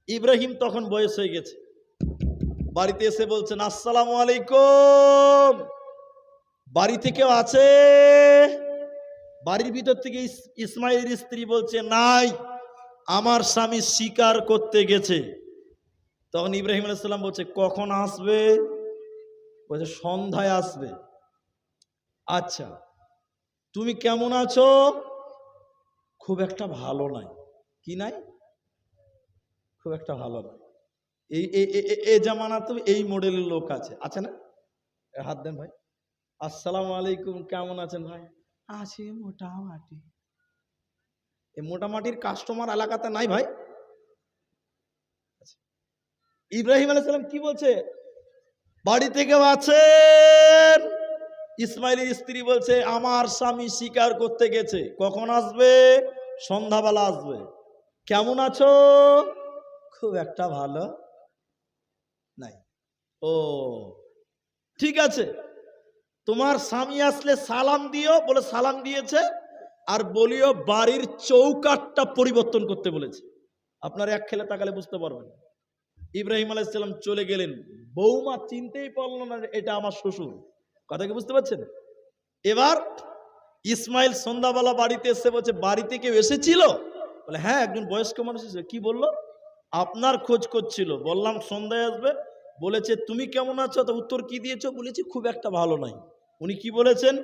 ইব্রাহিম তখন বয়স হয়ে গেছে, বাড়িতে এসে বলছেন আসসালামু আলাইকুম, বাড়িতে কেউ আছে? বাড়ির ভিতর থেকে ইসমাইলের স্ত্রী বলছে নাই, আমার স্বামী শিকার করতে গেছে। তখন ইব্রাহিম আলাইহিস সালাম বলছে কখন আসবে? বলছে সন্ধ্যায় আসবে। আচ্ছা, তুমি কেমন আছো? খুব একটা ভালো নাই। কি নাই? খুব একটা ভালো নাই। এই জামানা তো এই মডেলের লোক আছে না? হাত দেন ভাই। আসসালামু আলাইকুম, কেমন আছেন ভাই? আছি মোটামুটি। এই মোটামুটির কাস্টমার এলাকাতে নাই ভাই। ইব্রাহিম আলাইহিস সালাম কি বলছে? বাড়িতে কেউ আছেন? ইসমাইলের স্ত্রী বলছে আমার স্বামী শিকার করতে গেছে। কখন আসবে? সন্ধ্যাবেলা আসবে। কেমন আছো? খুব একটা ভালো নাই। ও ঠিক আছে, তোমার স্বামী আসলে সালাম দিও। বলে সালাম দিয়েছে। আর বলিও বাড়ির চৌকাঠটা পরিবর্তন করতে বলেছে। আপনার এক খেলে তাকালে বুঝতে পারবেন। ইব্রাহিম আলাইহিস সালাম চলে গেলেন। বৌমা চিনতেই পারলো না এটা আমার শ্বশুর। কথা কি বুঝতে পারছেন? এবার ইসমাইল সন্ধ্যাবেলা বাড়িতে এসে বলছে বাড়িতে কেউ এসেছিল? বলে হ্যাঁ, একজন বয়স্ক মানুষ এসেছে। কি বললো? আপনার খোঁজ করছিল। বললাম সন্ধ্যায় আসবে। বলেছে তুমি কেমন আছো? তো উত্তর কি দিয়েছো? বলেছি খুব একটা ভালো নাই। উনি কি বলেছেন?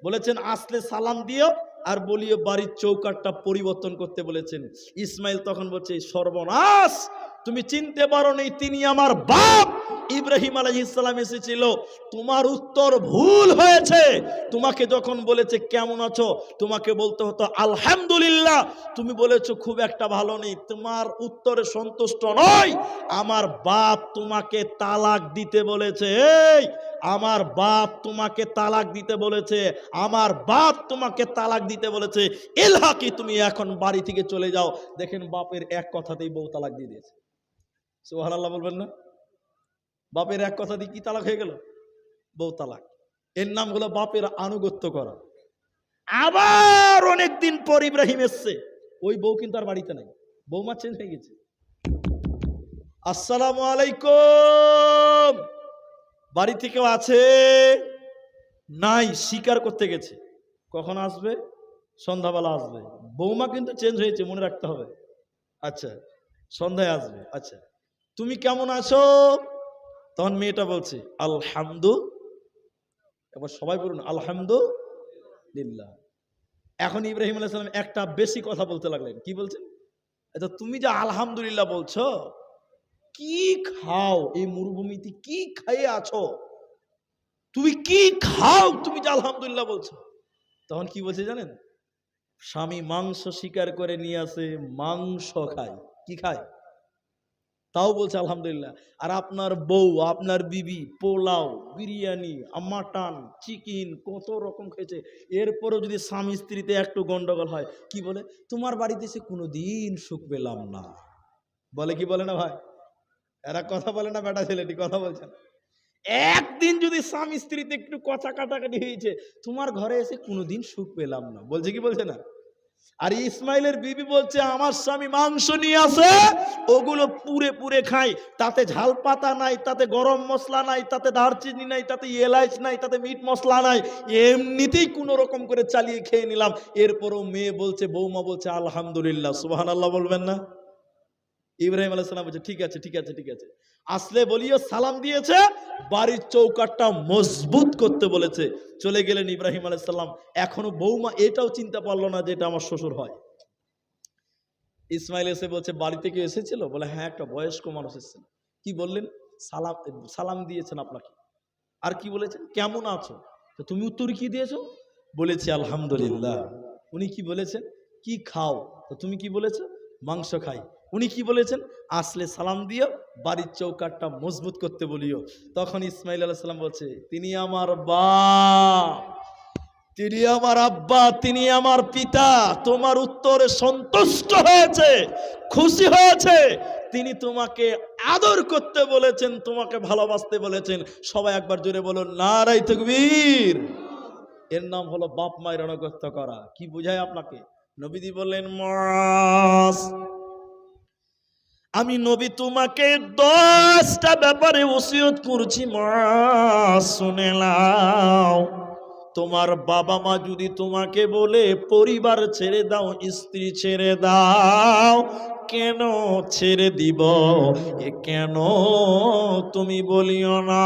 বলেছেন আসলে সালাম দিও আর বলিও বাড়ির চৌকাঠটা পরিবর্তন করতে বলেছেন। ইসমাইল তখন বলছে সর্বনাশ, তুমি চিনতে পারো নি তিনি আমার বাপ। ইব্রাহিম আলাইহিস সালাম এসেছিল। তোমার উত্তর ভুল হয়েছে। তোমাকে যখন বলেছে কেমন আছো, তোমাকে বলতে হতো আলহামদুলিল্লাহ। তুমি বলেছো খুব একটা ভালো নেই। তোমার উত্তরে সন্তুষ্ট নয়। আমার বাপ তোমাকে তালাক দিতে বলেছে। এই আমার বাপ তোমাকে তালাক দিতে বলেছে। আমার বাপ তোমাকে তালাক দিতে বলেছে। এলহাকি, তুমি এখন বাড়ি থেকে চলে যাও। দেখেন বাপের এক কথাতেই বউ তালাক দিয়ে দিয়েছে। সুবহানাল্লাহ বলবেন না? বাপের এক কথা দিয়ে কি তালাক হয়ে গেল? বউ তালাক। এর নাম হলো বাপের আনুগত্য করা। আবার অনেকদিন পর ইব্রাহিম এসছে। ওই বউ কিন্তু আর বাড়িতে নাই, বৌমা চেঞ্জ হয়ে গেছে। আসসালামু আলাইকুম, বাড়িতে কেউ আছে? নাই, শিকার করতে গেছে। কখন আসবে? সন্ধ্যাবেলা আসবে। বৌমা কিন্তু চেঞ্জ হয়েছে, মনে রাখতে হবে। আচ্ছা, সন্ধ্যায় আসবে। আচ্ছা, তুমি কেমন আছো? তখন মেয়েটা বলছে আলহামদুলিল্লাহ। এবার সবাই বলুন আলহামদুলিল্লাহ। এখন ইব্রাহিম আলাইহিস সালাম একটা বেশি কথা বলতে লাগলেন। কি বলছেন? আচ্ছা, তুমি যে আলহামদুলিল্লাহ বলছো, কি খাও? এই মরুভূমিতে কি খেয়ে আছো? তুমি কি খাও? তুমি যে আলহামদুলিল্লাহ বলছো। তখন কি বলছে জানেন? স্বামী মাংস শিকার করে নিয়ে আসে, মাংস খায়। কি খায়? তাও বলছে আলহামদুলিল্লাহ। আর আপনার বউ, আপনার বিবি পোলাও, বিরিয়ানি, মাটন, চিকেন কত রকম খেয়েছে। এরপরও যদি স্বামী স্ত্রীতে একটু গন্ডগোল হয়, কি বলে? তোমার বাড়িতে এসে কোনোদিন সুখ পেলাম না। বলে কি বলে না ভাই? এরা কথা বলে না? বেটা ছেলেটি কথা বলছেন। একদিন যদি স্বামী স্ত্রীতে একটু কথা কাটাকাটি হয়েছে, তোমার ঘরে এসে কোনোদিন সুখ পেলাম না। বলছে কি বলছে না? আর ইসমাইলের বিবি বলছে আমার স্বামী মাংস নিয়ে আসে, ওগুলো পুরে পুরে খাই। তাতে ঝাল পাতা নাই, তাতে গরম মশলা নাই, তাতে দারচিনি নাই, তাতে এলাচ নাই, তাতে মিট মশলা নাই। এমনিতেই কোনো রকম করে চালিয়ে খেয়ে নিলাম। এরপরও মেয়ে বলছে, বৌমা বলছে আলহামদুলিল্লাহ। সুবহানাল্লাহ বলবেন না? ইব্রাহিম আলাইহিস সালাম বলছে ঠিক আছে ঠিক আছে ঠিক আছে। আসলে বলিও সালাম দিয়েছে, বাড়ির চৌকাঠটা মজবুত করতে বলেছে। চলে গেলেন ইব্রাহিম আলাইহিস সালাম। এখনো বৌমা এটাও চিন্তা পারলো না যে এটা আমার শ্বশুর হয়। ইসমাইল এসে বলছে বাড়িতে কেউ এসেছিল? বলে হ্যাঁ, একটা বয়স্ক মানুষ এসেছেন। কি বললেন? সালাম সালাম দিয়েছেন আপনাকে। আর কি বলেছেন? কেমন আছো? তো তুমি উত্তর কি দিয়েছো? বলেছি আলহামদুলিল্লাহ। উনি কি বলেছেন? কি খাও? তো তুমি কি বলেছো? মাংস খাই। উনি কি বলেছেন? আসলে সালাম দিও, বাড়ির চৌকাঠটা মজবুত করতে বলিও। তখন ইসমাইল আলাইহিস সালাম বলছে তিনি আমার বাপ, তিনি আমার আব্বা, তিনি আমার পিতা। তোমার উত্তরে সন্তুষ্ট হয়েছে, খুশি হয়েছে। তিনি তোমাকে আদর করতে বলেছেন, তোমাকে ভালোবাসতে বলেছেন। সবাই একবার জোরে বলুন নারায়ে তাকবীর। এর নাম হলো বাপ মায়ের আনুগত্য করা। কি বোঝায় আপনাকে? নবীজি বললেন মাস আমি নবী তোমাকে 10টা ব্যাপারে ওসিয়ত করছি মা, শুনে নাও। তোমার বাবা মা যদি তোমাকে বলে পরিবার ছেড়ে দাও, স্ত্রী ছেড়ে দাও, কেন ছেড়ে দিব, এ কেন তুমি বলিও না।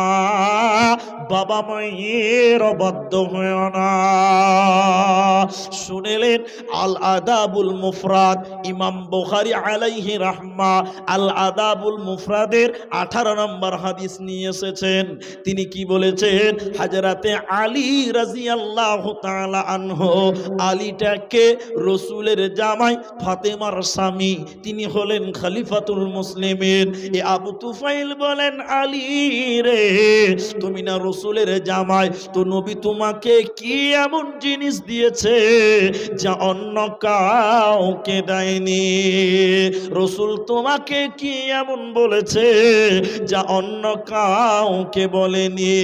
বাবা মায়ের অবাধ্য হয়েও না। শুনেলেন আল আদাবুল মুফরাদ, ইমাম বুখারী আলাইহি রাহমা আল আদাবুল মুফরাদের 18 নম্বর হাদিস নিয়ে এসেছেন। তিনি কি বলেছেন? হযরতে আলী রাদিয়াল্লাহু তাআলা আনহু, আলীটাকে রাসূলের জামাই ফাতেমার স্বামী, তিনি হলেন খলিফাতুল মুসলিমিন। এ আবু তুফাইল বলেন, আলী রে, তুমি না রাসূলের জামাই, তো নবী তোমাকে কি এমন জিনিস দিয়েছে যা অন্য কাউকে দেয়নি? রাসূল তোমাকে কি এমন বলেছে যা অন্য কাউকে বলেনি?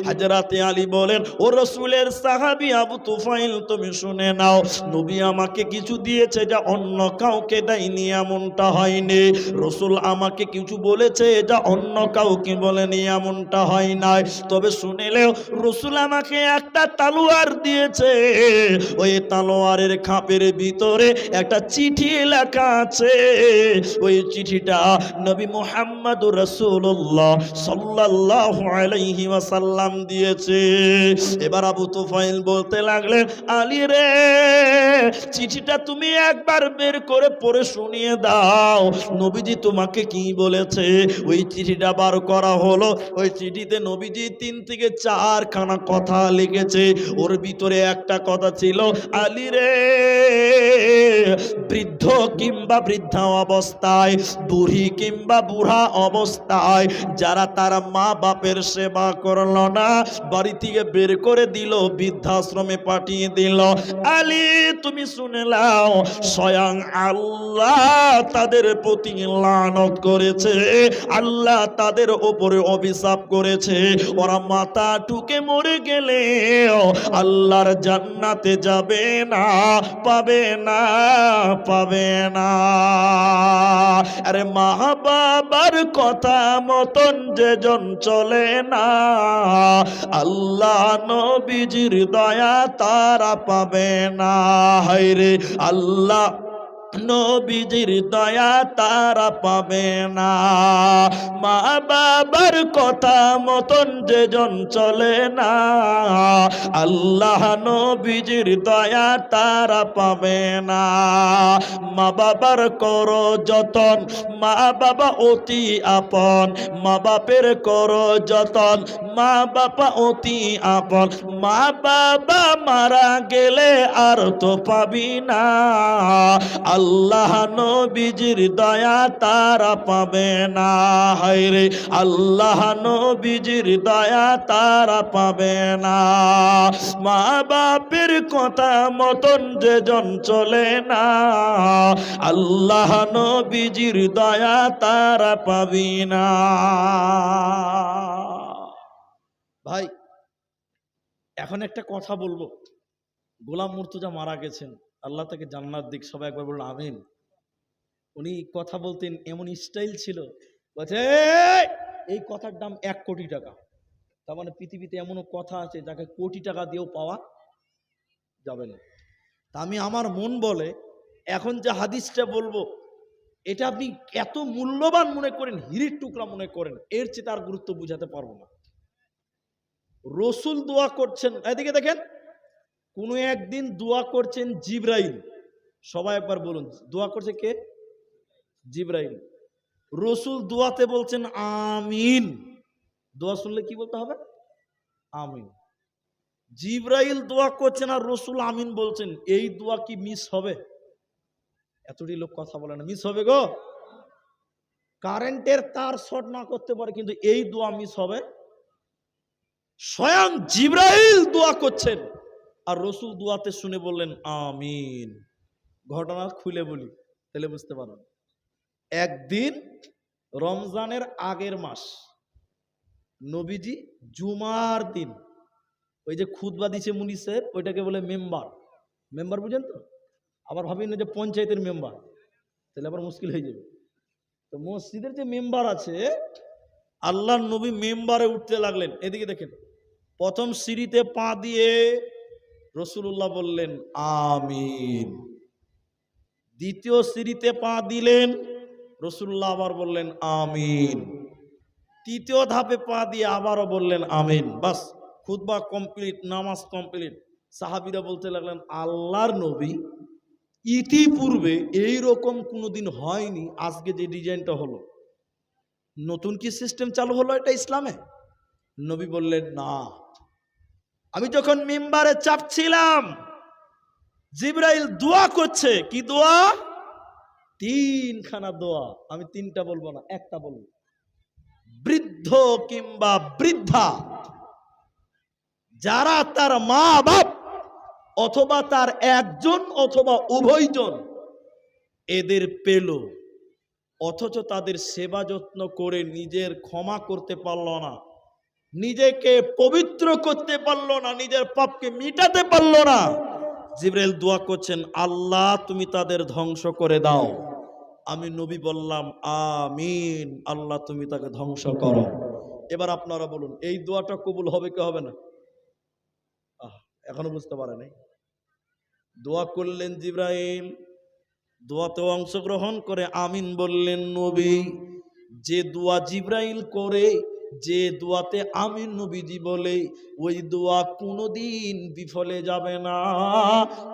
হযরতে আলী বলেন, ও রাসূলের সাহাবী আবু তুফাইল, তুমি শুনে নাও, নবী আমাকে কিছু দিয়েছে যা অন্য কাউকে দেয়নি, এমনটা হয়নি। রাসূল আমাকে কিছু বলেছে যা অন্য কাউকে বলেনি, এমনটা হয় নাই। তবে শুনেলেও রাসূল আমাকে একটা তালোয়ার দিয়েছে, ওই তালোয়ারের খাপের ভিতরে একটা চিঠি লেখা আছে। ওই চিঠিটা নবী মুহাম্মদুর রাসূলুল্লাহ সাল্লাল্লাহু আলাইহি ওয়াসাল্লাম দিয়েছে। এবার আবু তুফাইল বলতে লাগলেন, আলী রে, চিঠিটা তুমি একবার বের করে পড়ে শুনিয়ে দাও, নবীজি তোমাকে কি বলেছে। ওই চিঠিটা বার করা হলো। ওই চিঠিতে নবীজি 3 থেকে 4 খানা কথা লিখেছে। ওর ভিতরে একটা কথা ছিল, আলী রে, বৃদ্ধ কিংবা বৃদ্ধা অবস্থায়, বুড়ি কিংবা বুড়া অবস্থায় যারা তার মা বাপের সেবা করলো না, বাড়ি থেকে বের করে দিল, বৃদ্ধাশ্রমে পাঠিয়ে দিল, আলী তুমি শুনে নাও, স্বয়ং আল্লাহ তাদের প্রতি লানত করেছে, আল্লাহ তাদের উপরে অভিশাপ করেছে। ওরা মাথা টুকে মরে গেলে আল্লাহর জান্নাতে যাবে না, পাবে না, পাবে না। আরে মা বাবার কথা মতন যেজন চলে না, আল্লাহ নবীজির দয়া তারা পাবে না। হায়রে আল্লাহ নবীজির দয়া তারা পাবে না। মা বাবার কথা মতন যেজন চলে না, আল্লাহ নবীজির দয়া তারা পাবে না। মা বাবার করো যতন, মা বাবা অতি আপন, মা বাপের করো যতন, মা বাবা অতি আপন। মা বাবা মারা গেলে আর তো পাবি না, আল্লাহ নবীজির দয়া তারা পাবে না। হায়রে আল্লাহ নবীজির দয়া তারা পাবে না। মা বাপের কথা মতন যেজন চলে না, আল্লাহ নবীজির দয়া তারা পাবি না। ভাই, এখন একটা কথা বলবো। গোলাম মুর্তজা মারা গেছেন, আল্লাহ তাকে জান্নাত দিক, সবাই একবার বলল আমিন। উনি কথা বলতেন, এমন স্টাইল ছিল, বলছে এই কথার দাম 1 কোটি টাকা। তার মানে পৃথিবীতে এমনও কথা আছে যাকে কোটি টাকা দিয়েও পাওয়া যাবে না। তা আমি, আমার মন বলে, এখন যে হাদিসটা বলবো, এটা আপনি এত মূল্যবান মনে করেন, হিরের টুকরা মনে করেন, এর চেয়ে তার গুরুত্ব বুঝাতে পারবো না। রসুল দোয়া করছেন, এদিকে দেখেন, কোন একদিন দোয়া করছেন জিবরাইল। সবাই একবার বলুন, দোয়া করছে কে? জিবরাইল। রসুল দোয়াতে বলছেন আমিন। দোয়া শুনলে কি বলতে হবে? আমিন। জিবরাইল দোয়া করছেন আর রসুল আমিন বলছেন, এই দোয়া কি মিস হবে? এতটি লোক কথা বলে না, মিস হবে গো? কারেন্টের তার শর্ট না করতে পারে, কিন্তু এই দোয়া মিস হবে? স্বয়ং জিবরাইল দোয়া করছেন আর রসুল দোয়াতে শুনে বললেন আমিন। ঘটনা খুলে বলি, তাহলে বুঝতে পারবেন। একদিন রমজানের আগের মাস, নবীজি জুমার দিন, ওই যে খুতবা দিছে মুনি সাহেব, ওইটাকে বলে মেম্বার। মেম্বার বুঝেন তো? আবার ভাবেন না যে পঞ্চায়েতের মেম্বার, তাহলে আবার মুশকিল হয়ে যাবে। তো মসজিদের যে মেম্বার আছে, আল্লাহর নবী মেম্বারে উঠতে লাগলেন। এদিকে দেখেন, প্রথম সিঁড়িতে পা দিয়ে রাসূলুল্লাহ বললেন আমিন। দ্বিতীয় সিঁড়িতে পা দিলেন, রাসূলুল্লাহ আবার বললেন আমিন। তৃতীয় ধাপে পা দিয়ে আবারও বললেন আমিন। বাস, খুতবা কমপ্লিট, নামাজ কমপ্লিট। সাহাবীরা বলতে লাগলেন আল্লাহর নবী, ইতিপূর্বে এইরকম কোনোদিন হয়নি, আজকে যে ডিজাইনটা হলো, নতুন কি সিস্টেম চালু হলো এটা ইসলামে? নবী বললেন না, আমি যখন মিম্বারে চাপছিলাম জিবরাইল দোয়া করছে। কি দোয়া? তিনখানা দোয়া। আমি তিনটা বলবো না, একটা বলবো। বৃদ্ধ কিংবা বৃদ্ধা যারা তার মা বাপ অথবা তার একজন অথবা উভয়জন এদের পেল, অথচ তাদের সেবা যত্ন করে নিজের ক্ষমা করতে পারল না, নিজেকে পবিত্র করতে পারল না, নিজের পাপকে মিটাতে পারল না, জিবরাইল দোয়া করছেন আল্লাহ তুমি তাদের ধ্বংস করে দাও। আমি নবী বললাম আমিন, আল্লাহ তুমি তাকে ধ্বংস করো। এবার আপনারা বলুন এই দোয়াটা কবুল হবে কি হবে না? এখনো বুঝতে পারে নাই। দোয়া করলেন জিবরাইল, দোয়াতে অংশগ্রহণ করে আমিন বললেন নবী। যে দোয়া জিবরাইল করে, যে দোয়াতে আমিন নবীজি বলে, ওই দোয়া কোনোদিন বিফলে যাবে না।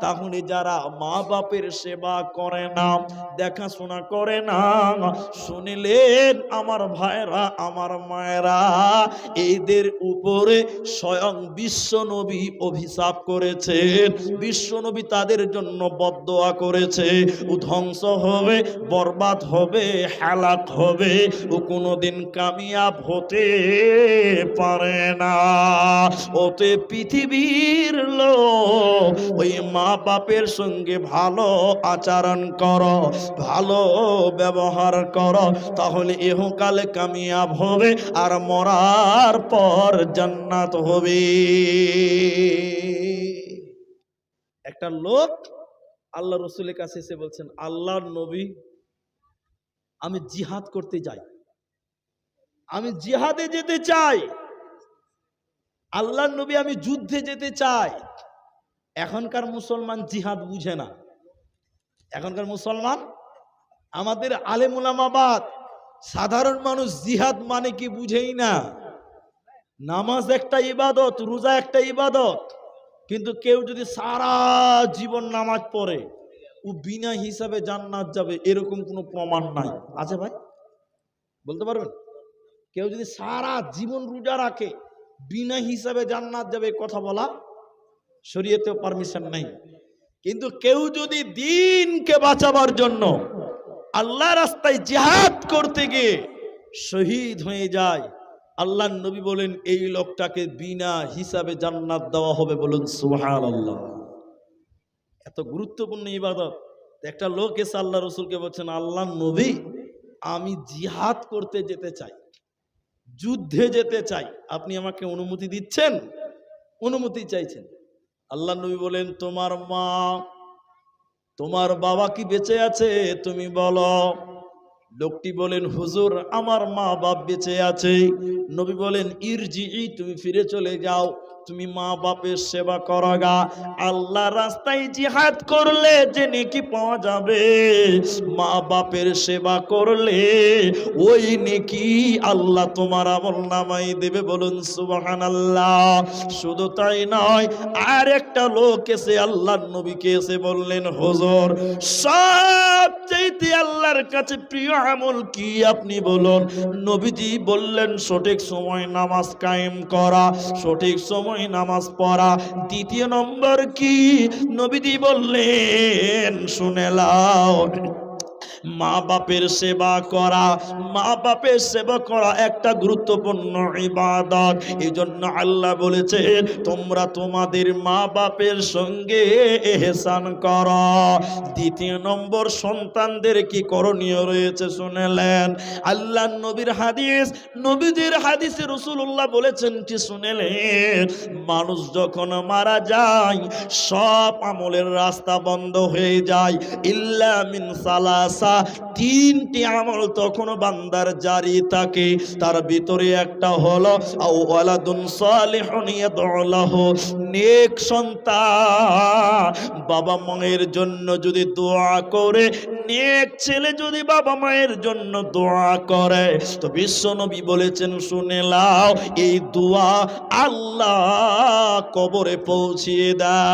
তাহলে যারা মা বাপের সেবা করে না, দেখাশোনা করে না, শুনিলেন আমার ভাইরা, আমার মায়েরা, এদের উপরে স্বয়ং বিশ্বনবী অভিশাপ করেছেন। বিশ্বনবী তাদের জন্য বদদোয়া করেছে, ও ধ্বংস হবে, বরবাদ হবে, হালাক হবে, ও কোনোদিন কামিয়াব হতে পারে না। ওতে পৃথিবীর লোক ওই মা বাপের সঙ্গে ভালো আচরণ করো, ভালো ব্যবহার করো, তাহলে ইহকালে কামিয়াব হবে আর মরার পর জান্নাত হবে। একটা লোক আল্লাহ রসুলের কাছে এসে বলছেন আল্লাহর নবী, আমি জিহাদ করতে যাই, আমি জিহাদে যেতে চাই। আল্লাহর নবী আমি যুদ্ধে যেতে চাই। এখনকার মুসলমান জিহাদ বুঝে না। এখনকার মুসলমান, আমাদের আলেম উলামাবাদ, সাধারণ মানুষ জিহাদ মানে কি বুঝেই না। নামাজ একটা ইবাদত, রোজা একটা ইবাদত, কিন্তু কেউ যদি সারা জীবন নামাজ পড়ে ও বিনা হিসাবে জান্নাত যাবে, এরকম কোনো প্রমাণ নাই। আছে ভাই? বলতে পারবেন? কেউ যদি সারা জীবন রোজা রাখে বিনা হিসাবে জান্নাত যাবে, কথা বলা শরীয়তেও পারমিশন নাই। কিন্তু কেউ যদি দ্বীনকে বাঁচাবার জন্য আল্লাহর রাস্তায় জিহাদ করতে গিয়ে শহীদ হয়ে যায়, আল্লাহর নবী বলেন এই লোকটাকে বিনা হিসাবে জান্নাত দেওয়া হবে। বলুন সুবহানাল্লাহ। এত গুরুত্বপূর্ণ ইবাদত। একটা লোক এসে আল্লাহ রসুলকে বলছেন আল্লাহর নবী আমি জিহাদ করতে যেতে চাই, যুদ্ধে যেতে চাই, আপনি আমাকে অনুমতি দিচ্ছেন? অনুমতি চাইছেন। আল্লাহর নবী বলেন তোমার মা, তোমার বাবা কি বেঁচে আছে? তুমি বলো। লোকটি বলেন হুজুর আমার মা বাপ বেঁচে আছে। নবী বলেন ইরজিই, তুমি ফিরে চলে যাও, তুমি মা বাপের সেবা করগা। আল্লাহ রাস্তায় জিহাদ করলে যে নেকি পাওয়া যাবে, মা বাপের সেবা করলে ওই নেকি আল্লাহ তোমার আমলনামায় দেবে। বলুন সুবহানাল্লাহ। শুধু তাই নয়, আর একটা লোক এসে আল্লাহর নবীকে এসে বললেন হুজুর সবচেয়ে আল্লাহর কাছে প্রিয় আমল কি আপনি বলুন। নবীজি বললেন সঠিক সময় নামাজ কায়েম করা, সঠিক সময় নামাজ পড়া। দ্বিতীয় নম্বর কি? নবীজি বললেন শুনে নাও, মা বাপের সেবা করা। মা বাপের সেবা করা একটা গুরুত্বপূর্ণ ইবাদত। এই জন্য আল্লাহ বলেছেন তোমরা তোমাদের মা বাপের সঙ্গে ইহসান করো। দ্বিতীয় নম্বর সন্তানদের কি করণীয় রয়েছে শুনেলেন আল্লাহ নবীর হাদিস। নবীদের হাদিসে রাসূলুল্লাহ বলেছেন কি শুনেলেন, মানুষ যখন মারা যায় সব আমলের রাস্তা বন্ধ হয়ে যায়, ইল্লা মিন সালাসা, তিনটি আমল তখনও বান্দার জারি থাকে। তার ভিতরে একটা হলো আও ওয়ালাদুন সালিহুন ইয়াদউ লাহু, নেক সন্তান বাবা মায়ের জন্য যদি দোয়া করে, নেক ছেলে যদি বাবা মায়ের জন্য দোয়া করে, তো বিশ্বনবী বলেছেন শুনে লাও, এই দোয়া আল্লাহ কবরে পৌঁছিয়ে দেয়।